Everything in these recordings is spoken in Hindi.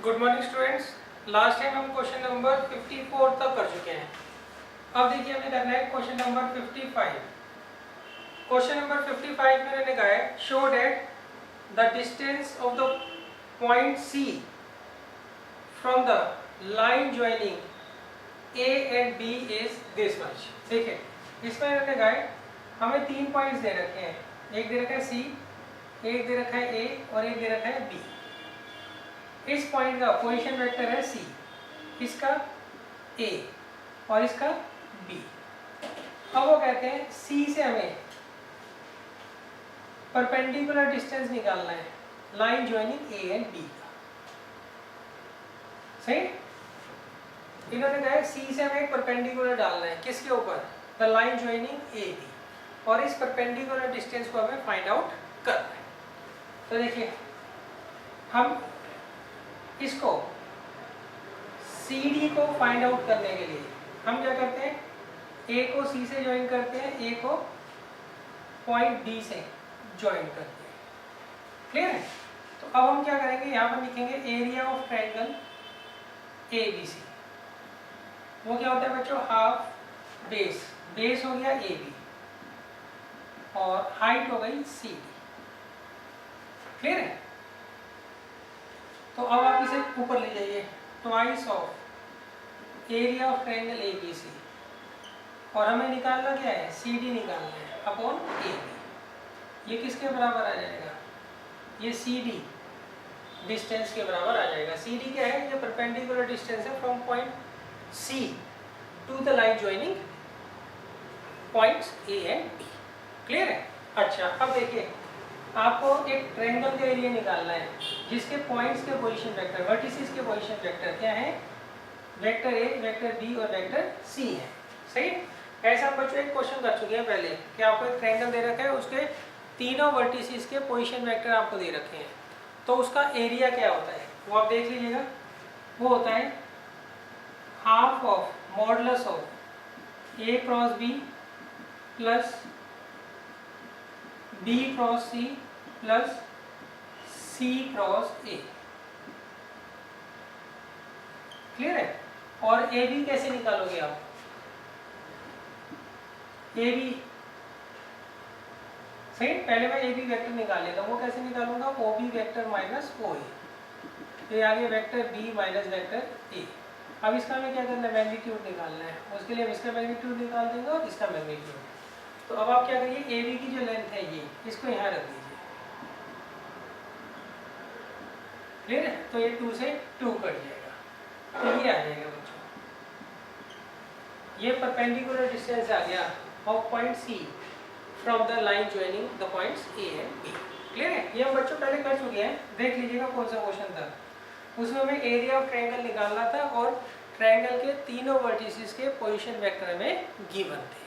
Good morning students. Last time हम क्वेश्चन नंबर 54 तक कर चुके हैं। अब देखिए हमें करना है क्वेश्चन नंबर 55। क्वेश्चन नंबर 55 में मैंने कहा है show that the distance of the point C from the line joining A and B is this much. देखिए इसमें मैंने कहा है हमें 3 पॉइंट्स दे रखे हैं, एक दे रखा है सी, एक दे रखा है ए और एक दे रखा है बी। इस पॉइंट का पोजीशन वेक्टर है सी, इसका ए और इसका बी। अब वो कहते हैं सी से हमें परपेंडिकुलर डिस्टेंस निकालना है line joining A and B का। सही, इन्होंने कहा है सी से हमें एक परपेंडिकुलर डालना है किसके ऊपर, the line joining A B, और इस परपेंडिकुलर डिस्टेंस को हमें फाइंड आउट करना है। तो देखिए हम इसको CD को फाइंड आउट करने के लिए हम क्या करते हैं, A को C से ज्वाइन करते हैं, A को पॉइंट B से ज्वाइन करते हैं। क्लियर है? तो अब हम क्या करेंगे, यहाँ पर लिखेंगे एरिया ऑफ ट्रायंगल ABC। वो क्या होता है बच्चों, हाफ बेस, बेस हो गया AB और हाइट हो गई CD। क्लियर है? तो अब आप इसे ऊपर ले जाइए, twice of area of triangle ABC, और हमें निकालना क्या है, CD निकालना है अपॉन AB। ये किसके बराबर आ जाएगा, ये CD डिस्टेंस के बराबर आ जाएगा। CD क्या है, ये परपेंडिकुलर डिस्टेंस है from point C to the line joining points A and B। Clear है? अच्छा अब देखिए आपको एक ट्रायंगल का एरिया निकालना है जिसके पॉइंट्स के पोजीशन वेक्टर, वर्टिसेस के पोजीशन वेक्टर क्या है, वेक्टर ए, वेक्टर बी और वेक्टर सी है। सही, ऐसा बच्चों एक क्वेश्चन कर चुके हैं पहले कि आपको एक ट्रायंगल दे रखा है, उसके तीनों वर्टिसेस के पोजीशन वेक्टर आपको दे रखे हैं, तो उसका एरिया क्या होता है वो आप देख लीजिएगा। वो होता है half of modulus of A cross B plus B cross C plus C cross A. Clear है? और ए बी कैसे निकालोगे आप, ए बी सही, पहले मैं ए बी वेक्टर निकाल लेता हूँ। वो कैसे निकालूंगा, O B vector minus O A, तो आगे vector B minus vector A. अब इसका हमें क्या करना है, मैग्नीट्यूड निकालना है, उसके लिए हम इसका मैग्नीट्यूड निकाल देंगे और इसका मैग्नीट्यूड। तो अब आप क्या करिए, ए बी की जो लेंथ है ये, इसको यहाँ रख दीजिए। क्लियर है? तो ये 2 से 2 कट जाएगा, तो ये आ जाएगा बच्चों, ये परपेंडिकुलर डिस्टेंस आ गया of point C from the line joining the points A and B. Clear है? ये हम बच्चों पहले कर चुके हैं, देख लीजिएगा कौन सा क्वेश्चन था। उसमें हमें एरिया ऑफ ट्रायंगल निकालना था और ट्रायंगल के तीनों वर्टिसेस के पोजीशन वेक्टर हमें गिवन थे।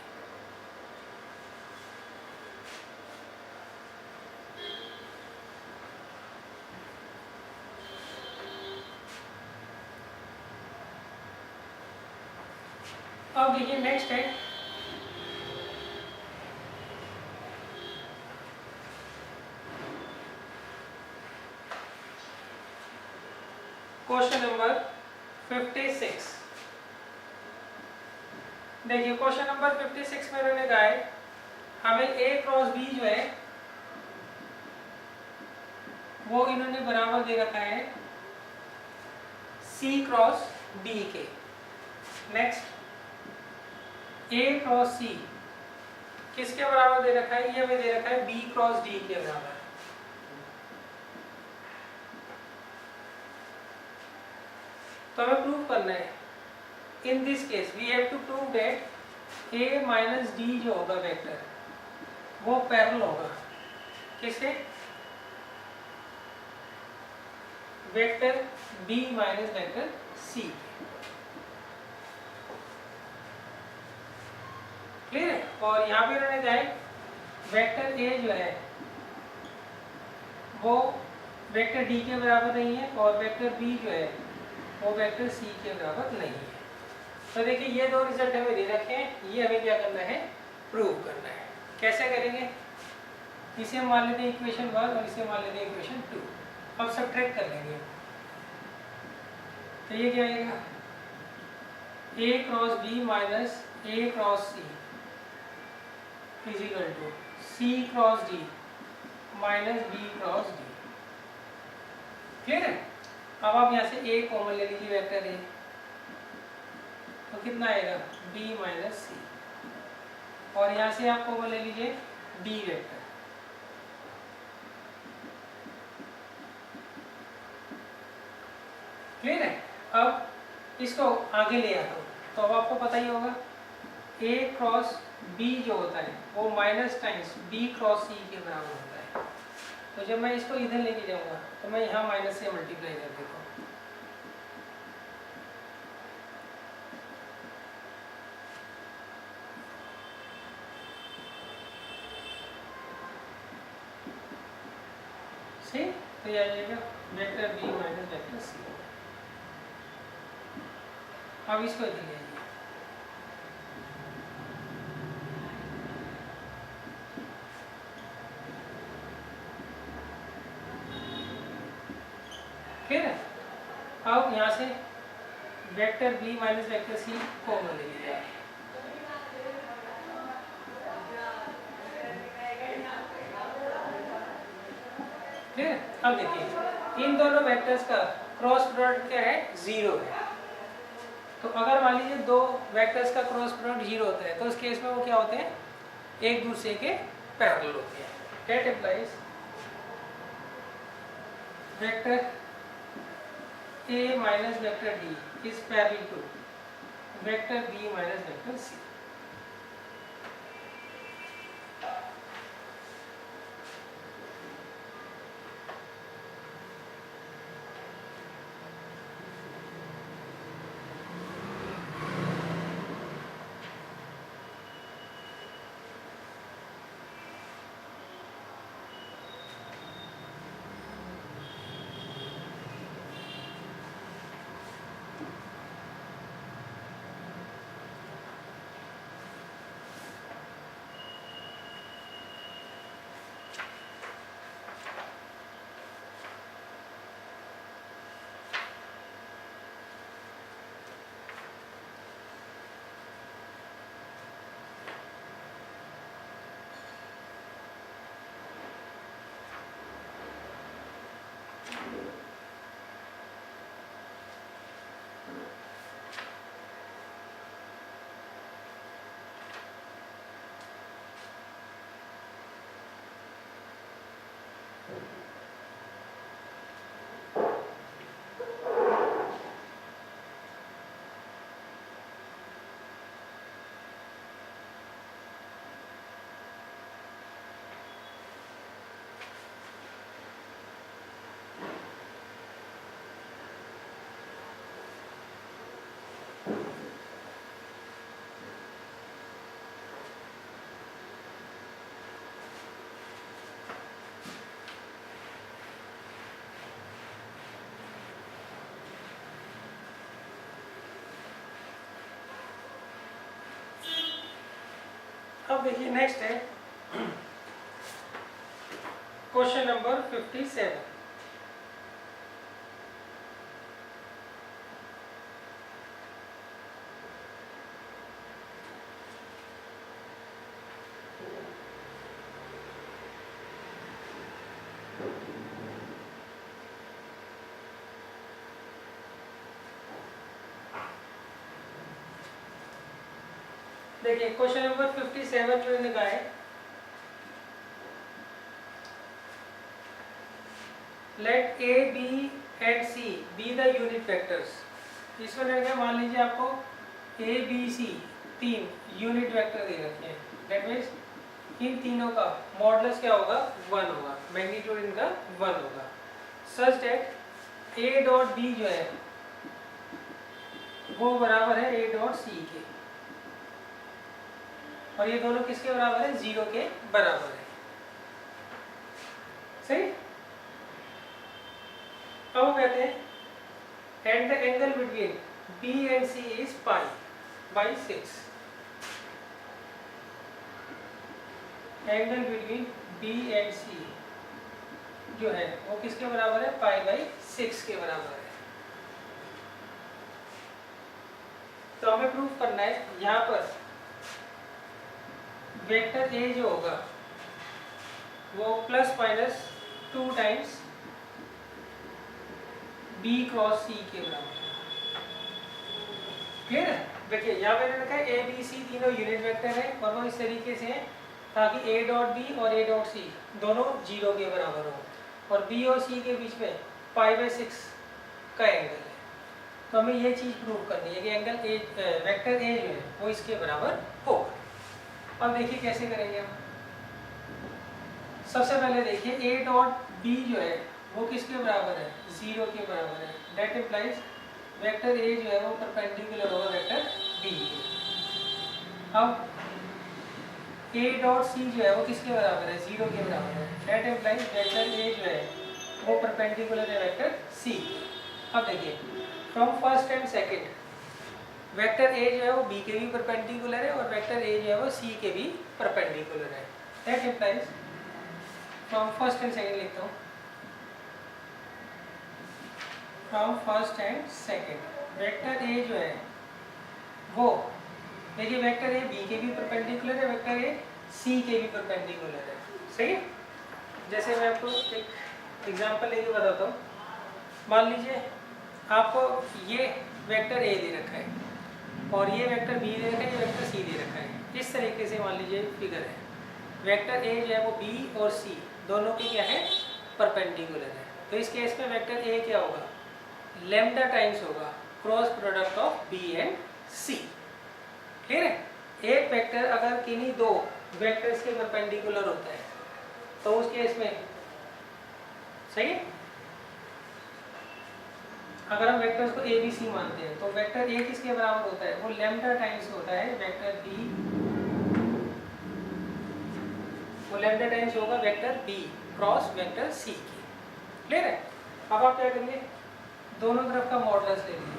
अब देखिए नेक्स्ट है क्वेश्चन नंबर 56। देखिए क्वेश्चन नंबर 56 में उन्होंने कहा है हमें ए क्रॉस बी जो है वो इन्होंने बराबर दे रखा है सी क्रॉस डी के। नेक्स्ट ए क्रॉस सी किसके बराबर दे रखा है, ये हमें दे रखा है बी क्रॉस डी के बराबर। तो हमें प्रूव करना है, in this case we have to prove that A minus D जो होगा वेक्टर वो पैरेलल होगा किसके, vector B minus vector C. Clear है? और यहाँ पे उन्होंने कहा है वेक्टर ए जो है वो वेक्टर डी के बराबर नहीं है और वेक्टर बी जो है वो वेक्टर सी के बराबर नहीं है। तो देखिए ये दो रिजल्ट हमें दे रखे हैं, ये हमें क्या करना है, प्रूव करना है। कैसे करेंगे, इसे हम मान लेते हैं इक्वेशन 1 और इसे मान लेते हैं इक्वेशन 2। अब सब्ट्रैक्ट कर लेंगे, तो ये क्या आएगा, A cross B minus A cross C equal to C cross D minus B cross D. Clear है? अब आप यहाँ से ए कॉमन ले लीजिए वेक्टर ए, तो कितना आएगा बी माइनस सी, और यहाँ से आप कॉमन ले लीजिए डी वेक्टर। क्लियर है? अब इसको आगे ले आता हूँ, तो अब आपको पता ही होगा ए क्रॉस बी जो होता है वो minus times B cross C के बराबर होता है। तो जब मैं इसको इधर लेके जाऊँगा तो मैं यहाँ माइनस से मल्टीप्लाई कर देता हूँ। सही? तो यह आ जाएगा vector B minus vector C. अब इसको इधर ले आइए, ठीक है? अब यहाँ से vector B minus vector C common ले लीजिए। ठीक है? अब देखिए इन दोनों वेक्टर्स का क्रॉस प्रोडक्ट क्या है, 0 है। तो अगर मान लीजिए दो वेक्टर्स का क्रॉस प्रोडक्ट 0 होता है तो उस केस में वो क्या होते हैं, एक दूसरे के पैरेलल होते हैं। That implies vector A minus vector D is parallel to vector B minus vector C. अब देखिए नेक्स्ट है क्वेश्चन नंबर 57। देखिए क्वेश्चन नंबर 57 जो इन्होंने कहा है, let A B and C be the unit vectors. इसमें क्या, मान लीजिए आपको A B C 3 unit vector दे रखे हैं। दैट मीन्स इन तीनों का मॉडुलस क्या होगा, 1 होगा, मैग्नीट्यूड इनका 1 होगा। Such that A dot B जो है वो बराबर है ए डॉट सी के, और ये दोनों किसके बराबर है, 0 के बराबर है। सही? अब वो कहते हैं and the angle between B and C is π/6। Angle between B and C जो है वो किसके बराबर है, π/6 के बराबर है। तो हमें प्रूफ करना है यहाँ पर वेक्टर ए जो होगा वो plus minus 2 times B cross C के बराबर है। क्लियर है? देखिए यहाँ पे मैंने लिखा है ए बी सी तीनों यूनिट वेक्टर है और वो इस तरीके से है ताकि ए डॉट बी और ए डॉट सी दोनों 0 के बराबर हो और बी और सी के बीच में π/6 का एंगल है। तो हमें ये चीज़ प्रूव करनी है कि एंगल ए वेक्टर ए जो है वो इसके बराबर होगा। अब देखिए कैसे करेंगे हम। सबसे पहले देखिए ए डॉट बी जो है वो किसके बराबर है, 0 के बराबर है। दैट इम्प्लाइज वेक्टर ए जो है वो परपेंडिकुलर होगा वेक्टर बी के। अब ए डॉट सी जो है वो किसके बराबर है, 0 के बराबर है। दैट इम्प्लाइज वेक्टर ए जो है वो परपेंडिकुलर है वेक्टर सी। अब देखिए from first and second vector A जो है वो बी के भी परपेंडिकुलर है और वेक्टर ए जो है वो सी के भी परपेंडिकुलर है। That implies from first and second लिखता हूँ, from first and second vector A जो है वो देखिए वेक्टर ए बी के भी परपेंडिकुलर है, वेक्टर ए सी के भी परपेंडिकुलर है। सही है? जैसे मैं आपको एक एग्जांपल लेके बताता हूँ। मान लीजिए आपको ये वेक्टर ए दे रखा है और ये वेक्टर बी दे रखा है, ये वेक्टर सी दे रखा है। इस तरीके से मान लीजिए फिगर है। वेक्टर ए जो है वो बी और सी दोनों के क्या है, परपेंडिकुलर है। तो इस केस में वेक्टर ए क्या होगा, लैम्डा टाइम्स होगा cross product of B and C. Clear है? एक वेक्टर अगर किन्हीं दो वेक्टर्स के परपेंडिकुलर होता है तो उस केस में सही है, अगर हम वेक्टर्स को ए बी सी मानते हैं तो वेक्टर ए किसके बराबर होता है, वो लैम्डा टाइम्स होता है वेक्टर बी, वो लैम्डा टाइम्स होगा vector B cross vector C की। क्लियर है? अब आप क्या करेंगे, दोनों तरफ का मॉडुलस ले लीजिए।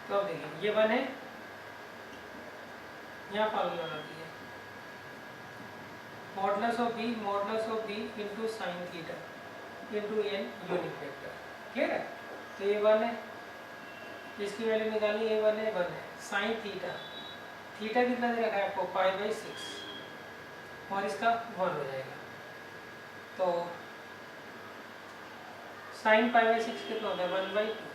तो अब देखिए ये 1 है, यहाँ फॉर्मूला बनाती है modulus of B into sine theta into N unit vector. Clear है? तो ये 1 है, इसकी वैल्यू निकाली, ये 1 है, 1 है। साइन थीटा, थीटा कितना दे रखा है आपको, π/6 और इसका 1 हो जाएगा। तो साइन π/6 कितना होता है, 1/2।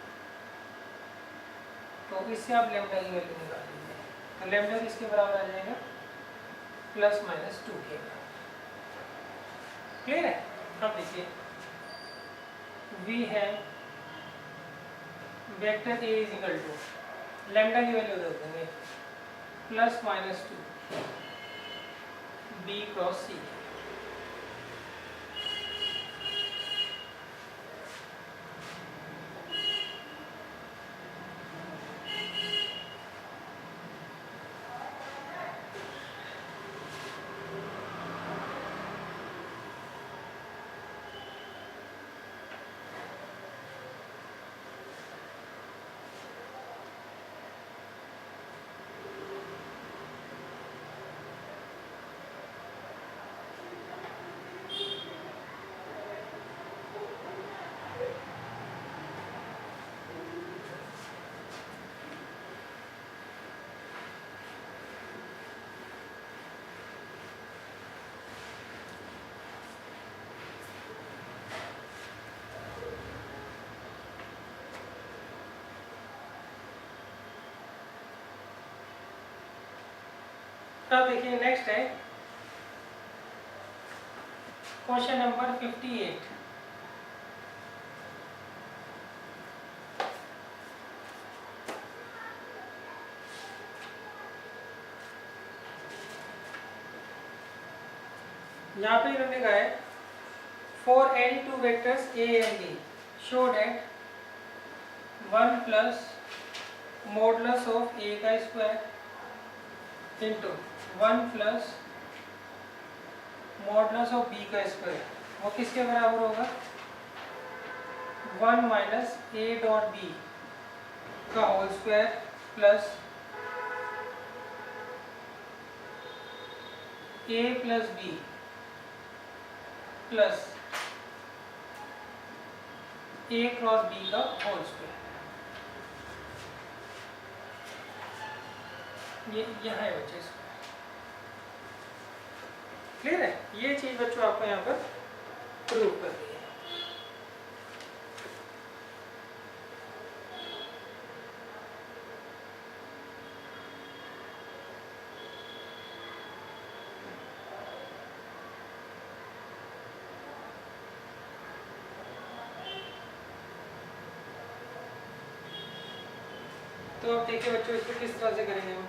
तो इससे आप लैम्डा की वैल्यू निकाल लीजिए। तो लैम्डा किसके बराबर आ जाएगा, ±2 के बराबर। क्लियर है? अब देखिए we have vector A is equal to lambda की वैल्यू दे देंगे ±2 बी क्रॉस सी। अब देखिए नेक्स्ट है क्वेश्चन नंबर 58। यहाँ पे इन्होंने कहा है for any two vectors a and b show that 1 plus modulus of a का square into 1 plus modulus of B का स्क्वायर वो किसके बराबर होगा, 1 माइनस ए डॉट बी का whole square plus A plus B plus A cross B का होल स्क्वायर। ये है बच्चे इसमें, क्लियर है? ये चीज बच्चों आपको यहाँ पर प्रूव करनी है। तो अब देखिए बच्चों इसको किस तरह से करेंगे हम।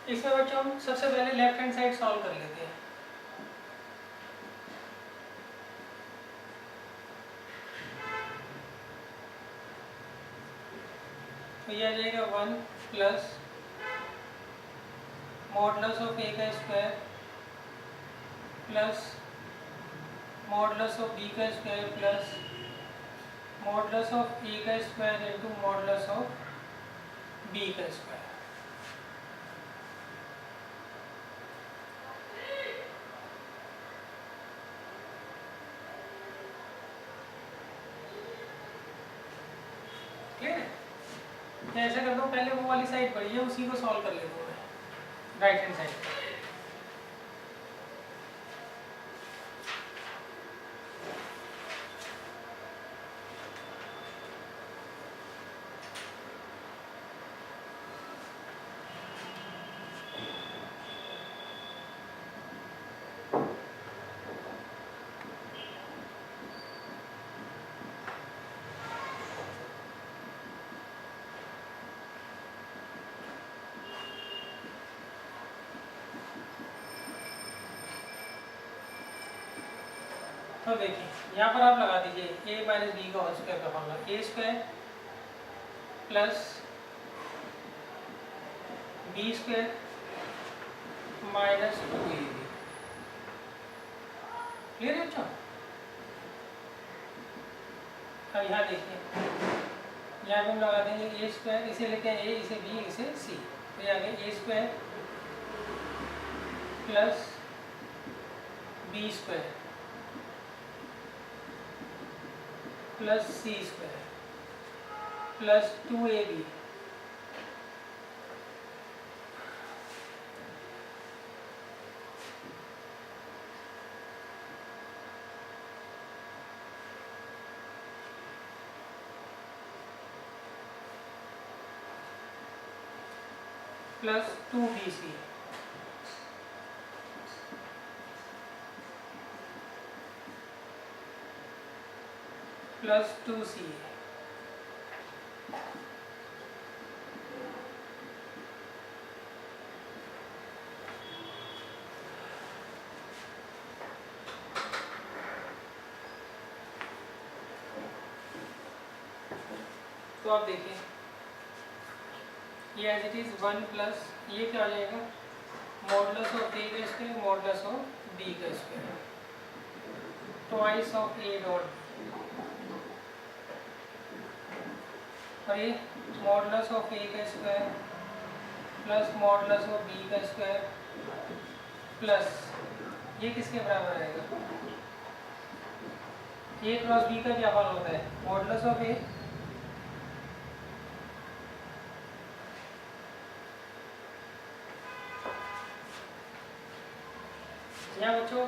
इसमें बच्चों हम सबसे पहले लेफ्ट हैंड साइड सॉल्व कर लेते हैं। तो ये आ जाएगा 1 प्लस मॉडुलस ऑफ ए का square plus modulus of B का square plus modulus of A का square into modulus of B का स्क्वायर। क्लियर है? मैं ऐसा करता हूँ, पहले वो वाली साइड पड़ी है उसी को सॉल्व कर लेता हूँ मैं, राइट हैंड साइड। तो देखिए यहाँ पर आप लगा दीजिए a माइनस बी का होल स्क्वायर का formula, A square plus B square minus 2ab। Clear है बच्चों? अब यहाँ देखिए, यहाँ पे हम लगा देंगे ए स्क्वायर, इसे लेते हैं ए, इसे बी, इसे सी, तो यहाँ A square plus B square plus C square plus 2ab plus 2bc plus 2ca। तो आप देखिए ये एज इट इज 1 प्लस ये क्या आ जाएगा, मॉडुलस ऑफ ए का स्क्वायर मॉडुलस ऑफ बी का square twice of A dot और ये मॉडुलस ऑफ ए का square plus modulus of B का स्क्वायर प्लस ये किसके बराबर आएगा, ए क्रॉस बी का क्या फॉर्मूला होता है, मॉडुलस ऑफ ए यहाँ बच्चों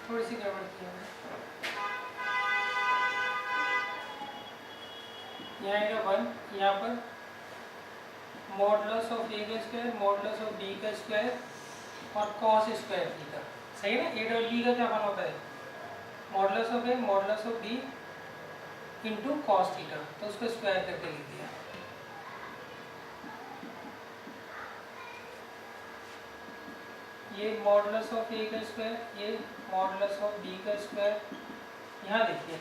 थोड़ी सी गड़बड़ की है, यहाँ आएगा 1, यहाँ पर मॉडुलस ऑफ ए का स्क्वायर मॉडुलस ऑफ बी का स्क्वायर और कॉस स्क्वायर थीटा। सही है ना? ए डॉट बी का क्या फॉर्मूला होता है, modulus of A modulus of B into cos theta, तो उसको स्क्वायर करके लिख दिया। ये मॉडुलस ऑफ ए का स्क्वायर, ये मॉडुलस ऑफ बी का स्क्वायर। यहाँ देखिए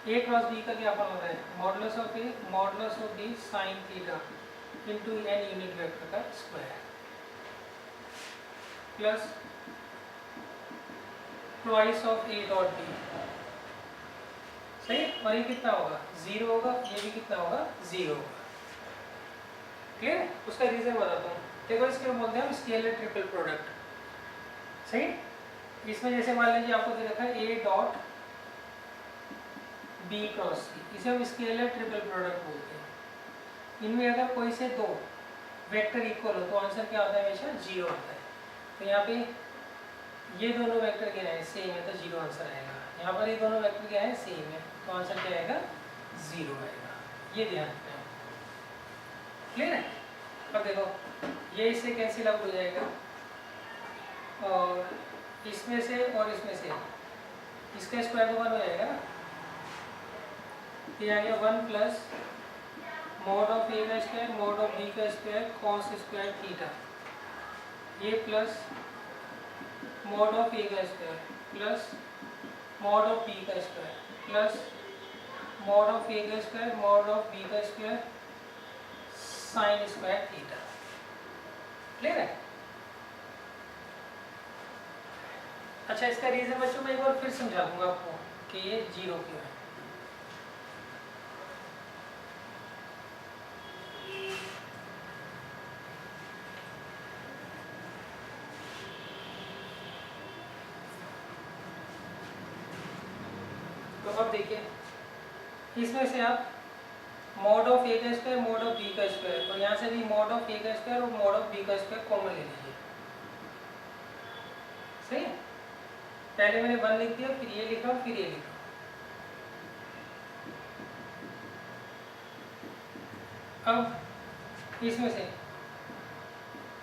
ए क्रॉस बी का क्या फॉर्मूला है, modulus of A modulus of B sine theta into N unit vector का square plus twice of A dot B सही। और ये कितना होगा 0 होगा, ये भी कितना होगा 0 होगा। क्लियर है? उसका रीजन बताता हूँ। देखो इसके बोलते हैं हम स्केलर ट्रिपल प्रोडक्ट। सही। इसमें जैसे मान लीजिए आपको दे रखा है A dot B cross C, इसे हम स्केलर ट्रिपल प्रोडक्ट बोलते हैं। इनमें अगर कोई से दो वेक्टर इक्वल हो तो आंसर क्या होता है? हमेशा 0 आता है। तो यहाँ पे ये दोनों वेक्टर क्या है? सेम है, तो 0 आंसर आएगा। यहाँ पर ये दोनों वेक्टर क्या है? सेम है, तो आंसर क्या आएगा? 0 आएगा। ये ध्यान रखना। क्लियर है? अब देखो ये इससे कैंसिल आउट हो जाएगा, और इसमें से और इसमें से इसका स्क्वायर तो 1 हो जाएगा ना। ये आ गया 1 प्लस मॉड ऑफ ए का स्क्वायर मॉड ऑफ बी का स्क्वायर कॉस स्क्वायर थीटा, ये प्लस मॉड ऑफ ए का square plus mod of B का square plus mod of A का स्क्वायर मॉड ऑफ बी का square sine square theta. Clear है? अच्छा, इसका रीजन बच्चों मैं एक बार फिर समझा दूंगा आपको कि ये 0 क्यों है। तो अब देखिए इसमें से आप मॉड ऑफ ए का स्क्वायर मॉड ऑफ बी का स्क्वायर और यहाँ से भी मॉड ऑफ ए का स्क्वायर और मॉड ऑफ बी का स्क्वायर कॉमन ले लीजिए। सही है? पहले मैंने 1 लिख दिया, फिर ये लिखा, फिर ये लिखा। अब इसमें से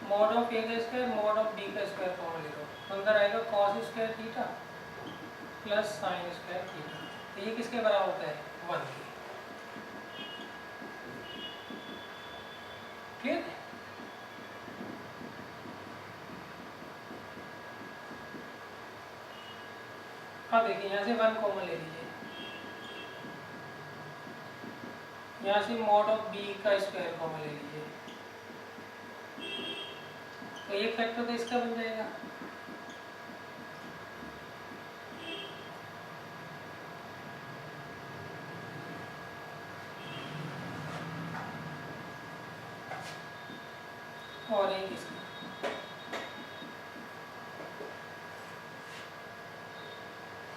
मॉड ऑफ ए का स्क्वायर मॉड ऑफ बी का स्क्वायर कॉमन ले लो, अंदर आएगा cos square theta plus sign square theta. तो ये किसके बराबर होता है? 1 के। क्लियर? अब देखिए यहाँ से 1 कॉमन ले लीजिए, यहाँ से मॉड ऑफ बी का स्क्वायर कॉमन ले लीजिए, तो एक फैक्टर तो इसका बन जाएगा। और एक इसका।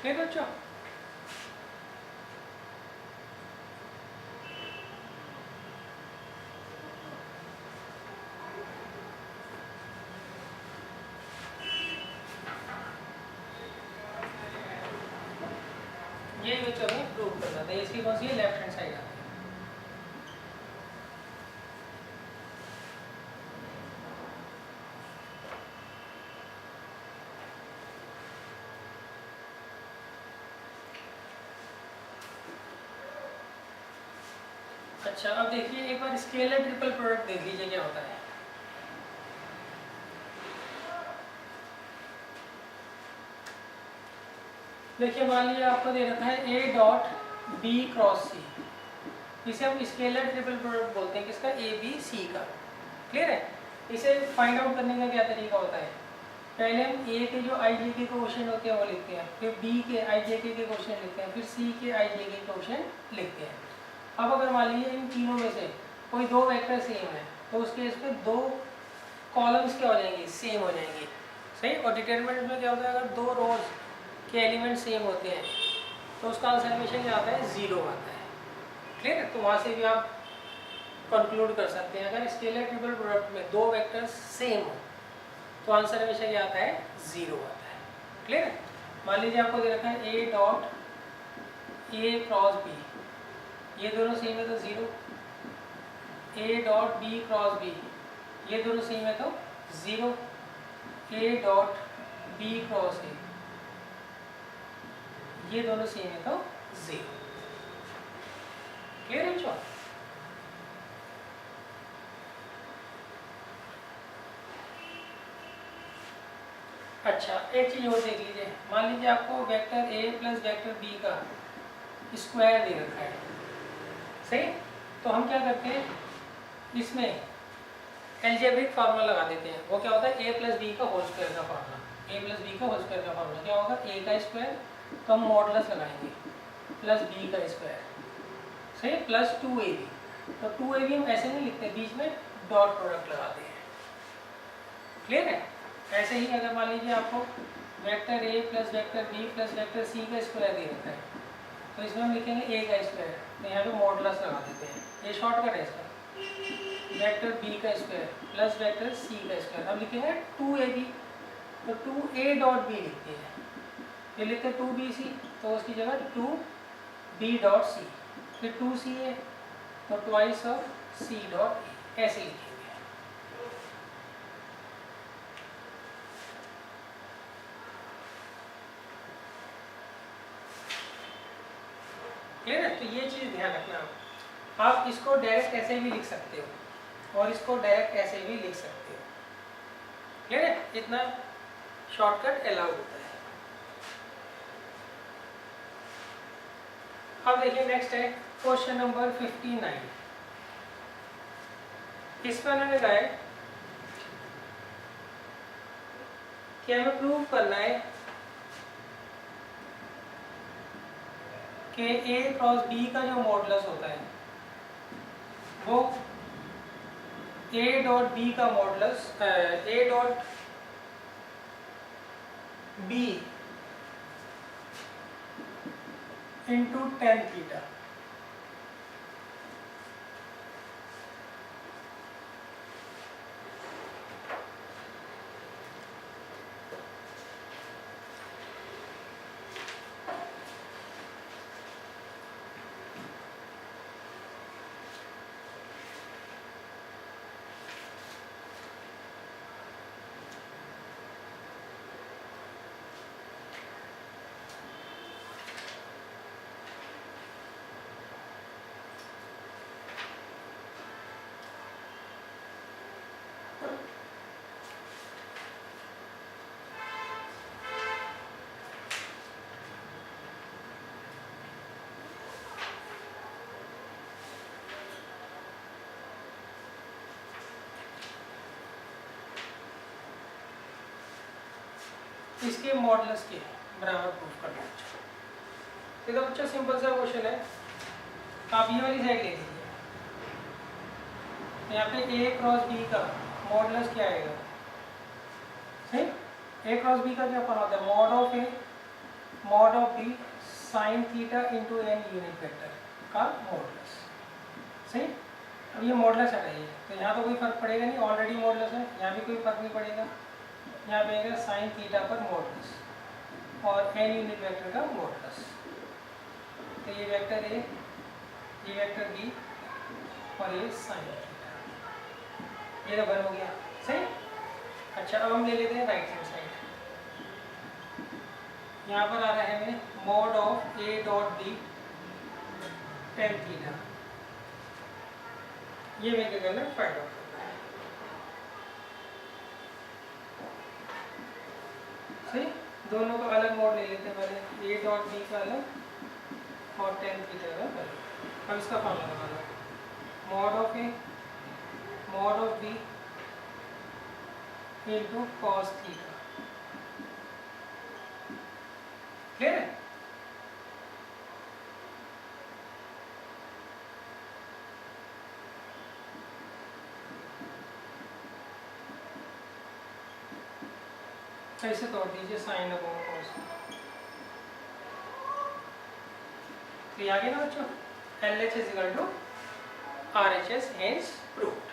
ठीक है बच्चों? यही बच्चों में प्रूव करना था। इसकी कौन सी है? लेफ्ट हैंड साइड आती है। अच्छा, अब देखिए एक बार स्केलर ट्रिपल प्रोडक्ट देख लीजिए क्या होता है। देखिए मान लीजिए आपको दे रखा है A dot B cross C, इसे हम स्केलर ट्रिपल प्रोडक्ट बोलते हैं किसका? A B C का। क्लियर है? इसे फाइंड आउट करने का क्या तरीका होता है? पहले हम A के जो IJ के क्वेश्चन होते हैं वो लिखते हैं, फिर B के IJ के क्वेश्चन लिखते हैं, फिर C के IJ के क्वेश्चन लिखते हैं। अब अगर मान लीजिए इन तीनों में से कोई दो वेक्टर सेम है तो उस केस में दो कॉलम्स क्या हो जाएंगे? सेम हो जाएंगे। सही। और डिटरमिनेंट में क्या होता है? अगर दो रोज के एलिमेंट सेम होते हैं तो उसका आंसर हमेशा क्या आता है? 0 आता है। क्लियर है? तो वहाँ से भी आप कंक्लूड कर सकते हैं अगर स्केलर ट्रिपल प्रोडक्ट में दो वेक्टर्स सेम हो तो आंसर हमेशा क्या आता है? 0 आता है। क्लियर है? मान लीजिए आपको दे रखा है A dot A cross B, ये दोनों सेम है तो 0। A dot B cross B, ये दोनों सेम है तो 0। A dot B cross A, ये दोनों सेम है तो 0। क्लियर है बच्चों? अच्छा, एक चीज और देख लीजिए। मान लीजिए आपको vector A plus vector B का स्क्वायर दे रखा है। सही। तो हम क्या करते हैं? इसमें एल्जेब्रिक फार्मूला लगा देते हैं। वो क्या होता है? A प्लस बी का होल स्क्वायर का फार्मूला। A प्लस बी का होल स्क्वायर का फार्मूला क्या होगा? A का स्क्वायर, तो हम मॉडुलस लगाएंगे। प्लस बी का स्क्वायर, सही, प्लस 2ab। तो 2ab हम ऐसे नहीं लिखते, बीच में डॉट प्रोडक्ट लगाते हैं। क्लियर है? ऐसे ही अगर मान लीजिए आपको vector a plus vector b plus vector c का स्क्वायर दे रखा है, तो इसमें हम लिखेंगे a का स्क्वायर, तो यहाँ पे मॉडुलस लगा देते हैं, ये शॉर्टकट है इसका। वेक्टर b का स्क्वायर प्लस वेक्टर c का स्क्वायर, हम लिखेंगे 2ab, तो 2a डॉट b लिखते हैं, ये लिखते हैं 2bc, तो उसकी जगह 2b डॉट c, फिर 2ca, तो twice of c dot a, ऐसे लिखेंगे। क्लियर है? तो ये चीज़ ध्यान रखना। आप इसको डायरेक्ट ऐसे भी लिख सकते हो और इसको डायरेक्ट ऐसे भी लिख सकते हो। क्लियर है? इतना शॉर्टकट अलाउ होता है। अब देखिए नेक्स्ट है क्वेश्चन नंबर 59। इसमें उन्होंने कहा है कि हमें प्रूव करना है कि a क्रॉस b का जो मॉडुलस होता है वो a डॉट b का modulus a dot b into tan theta. इसके मॉडुलस के बराबर प्रूफ करना है। देखो बच्चों सिंपल सा क्वेश्चन है, आप ये वाली साइड ले लीजिए, यहाँ पे a क्रॉस b का मॉडुलस क्या आएगा? सही, a क्रॉस b का क्या पढ़ा होता है? Mod of b sine theta into N unit vector का मॉडुलस। सही, अब ये मॉडुलस हटाइए तो यहाँ तो कोई फर्क पड़ेगा नहीं, ऑलरेडी मॉडुलस है, यहाँ भी कोई फर्क नहीं पड़ेगा। यहाँ पे आएगा साइन थीटा पर मॉडुलस और एन यूनिट वेक्टर का मॉडुलस। तो ये वेक्टर ए, ये वेक्टर बी और ये साइन थीटा, ये तो बन हो गया। सही, अच्छा अब हम ले लेते हैं राइट हैंड साइड। यहाँ पर आ रहा है हमें mod of A dot B tan theta, ये मैं क्या करना है? फाइंड आउट करना है। सही, दोनों का अलग मॉड ले लेते हैं पहले, ए डॉट बी का अलग और टेन थीटा का अलग। अब इसका फॉर्मूला लगाना, mod of A mod of B into cos theta. Clear है? ऐसे तोड़ दीजिए साइन अपॉन कॉस, तो ये आ गया ना बच्चों, LHS equal to RHS, hence proved.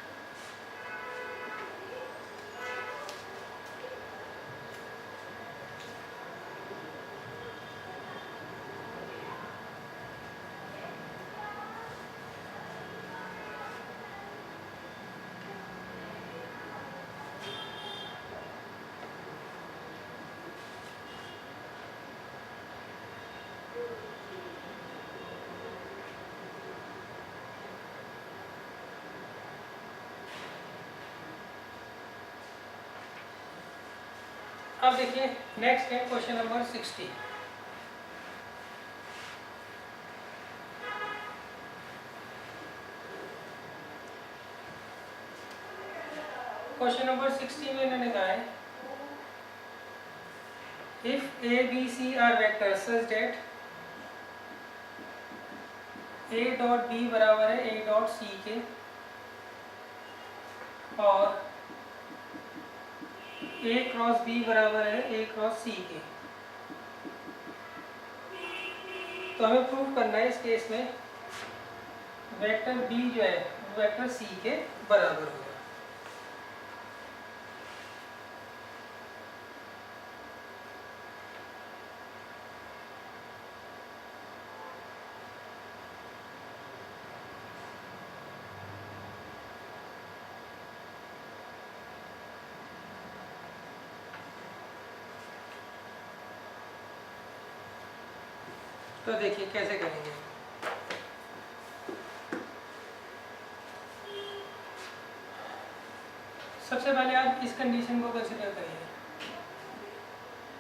अब देखिए नेक्स्ट है क्वेश्चन नंबर 60। क्वेश्चन नंबर 60 में इन्होंने कहा है if A B C are vectors such that A dot B बराबर है ए डॉट सी के, और ए क्रॉस बी बराबर है ए क्रॉस सी के। तो हमें प्रूव करना है इस केस में वेक्टर बी जो है वो वेक्टर सी के बराबर होगा। तो देखिए कैसे करेंगे। सबसे पहले आप इस कंडीशन को कंसिडर करिए,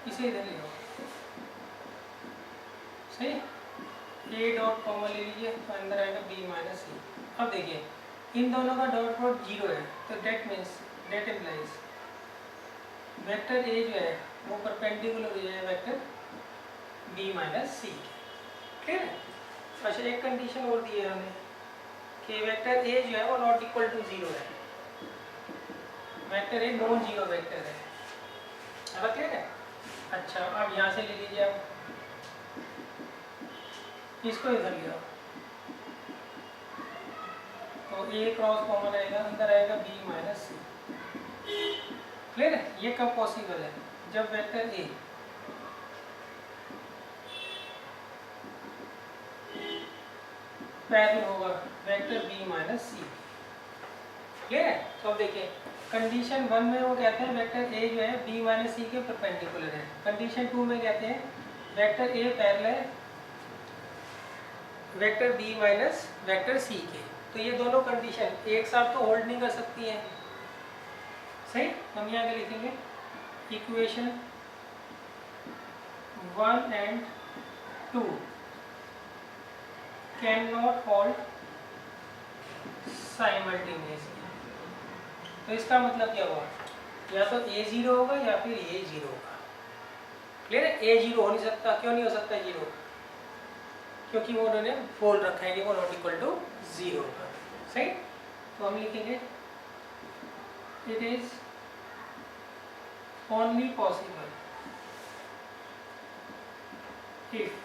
इसे इधर ले आओ, सही। ए डॉट कॉमन ले लीजिए तो अंदर आएगा बी माइनस सी। अब देखिए इन दोनों का डॉट प्रोडक्ट 0 है, तो that means that implies vector A जो है वो परपेंडिकुलर हो जाए वेक्टर बी माइनस सी। ठीक है। अच्छा, एक कंडीशन और दी है हमें कि वेक्टर ए जो है वो नॉट इक्वल टू 0 है, vector a non zero vector है। अब क्लियर है। अच्छा, अब यहाँ से ले लीजिए, आप इसको इधर ले आओ तो ए क्रॉस कॉमन आएगा, अंदर आएगा बी माइनस सी। क्लियर है। ये कब पॉसिबल है? जब वेक्टर ए पैरेलल होगा वेक्टर बी माइनस सी। क्लियर है। तो अब देखिए कंडीशन 1 में वो कहते हैं वेक्टर ए जो है बी माइनस सी के परपेंडिकुलर है। कंडीशन 2 में कहते हैं vector A parallel vector B minus vector C के। तो ये दोनों कंडीशन एक साथ तो होल्ड नहीं कर सकती हैं, सही। हम यहाँ के लिखेंगे equation 1 and 2 can not hold simultaneously. तो इसका मतलब क्या हुआ, या तो ए 0 होगा या फिर ए 0 होगा। क्लियर है। ए 0 हो नहीं सकता। क्यों नहीं हो सकता 0? क्योंकि वो उन्होंने बोल रखा है कि वो नॉट इक्वल टू 0 होगा, सही। तो हम लिखेंगे it is only possible if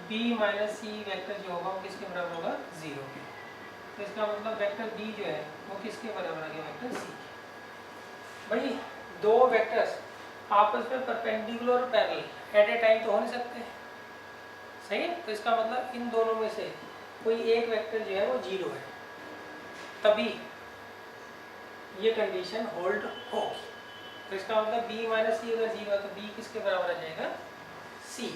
B minus C vector जो होगा वो किसके बराबर होगा? 0 के। तो इसका मतलब वेक्टर बी जो है वो किसके बराबर आ गया? Vector C. भाई दो वेक्टर्स आपस में परपेंडिकुलर और पैरेलल एट ए टाइम तो हो नहीं सकते, सही है। तो इसका मतलब इन दोनों में से कोई एक वेक्टर जो है वो 0 है, तभी ये कंडीशन होल्ड होगी। तो इसका मतलब बी माइनस सी अगर 0 है तो बी किसके बराबर आ जाएगा? सी।